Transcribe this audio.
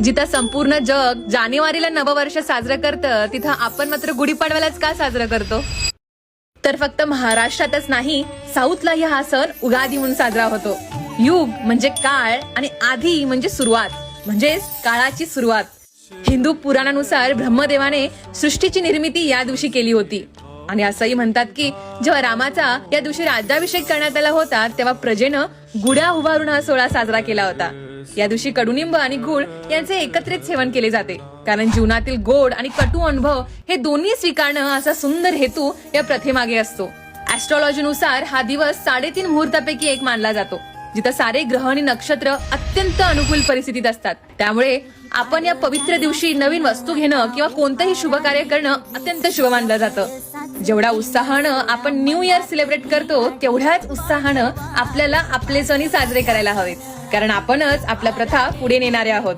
जिथं संपूर्ण जग जानेवारीला नववर्ष साजरं करतं, तिथं आपण मात्र गुढीपाडव्यालाच का साजरं करतो? तर फक्त महाराष्ट्रातच नाही, साऊथलाही हा सण उगादी म्हणून साजरा होतो. युग म्हणजे काळ आणि आधी म्हणजे सुरुवात, म्हणजेच काळाची सुरुवात. हिंदू पुराणानुसार ब्रह्मदेवाने सृष्टीची निर्मिती या दिवशी केली होती. आणि असंही म्हणतात की जेव्हा रामाचा या दिवशी राज्याभिषेक करण्यात आला होता, तेव्हा प्रजेनं गुढ्या उभारून हा सोहळा साजरा केला होता. या दिवशी कडुनिंब आणि गुळ यांचे एकत्रित सेवन केले जाते, कारण जीवनातील गोड आणि कटू अनुभव हे दोन्ही स्वीकारणं असा सुंदर हेतू या प्रथेमागे असतो. ऍस्ट्रॉलॉजीनुसार हा दिवस 3.5 मुहूर्तापैकी एक मानला जातो, जिथं सारे ग्रह आणि नक्षत्र अत्यंत अनुकूल परिस्थितीत असतात. त्यामुळे आपण या पवित्र दिवशी नवीन वस्तू घेणं किंवा कोणतंही शुभ कार्य करणं अत्यंत शुभ मानलं जातं. जेवढ्या उत्साहानं आपण न्यू इयर सेलिब्रेट करतो, तेवढ्याच उत्साहानं आपल्याला आपले सण साजरे करायला हवेत, कारण आपणच आपल्या प्रथा पुढे नेणारे आहोत.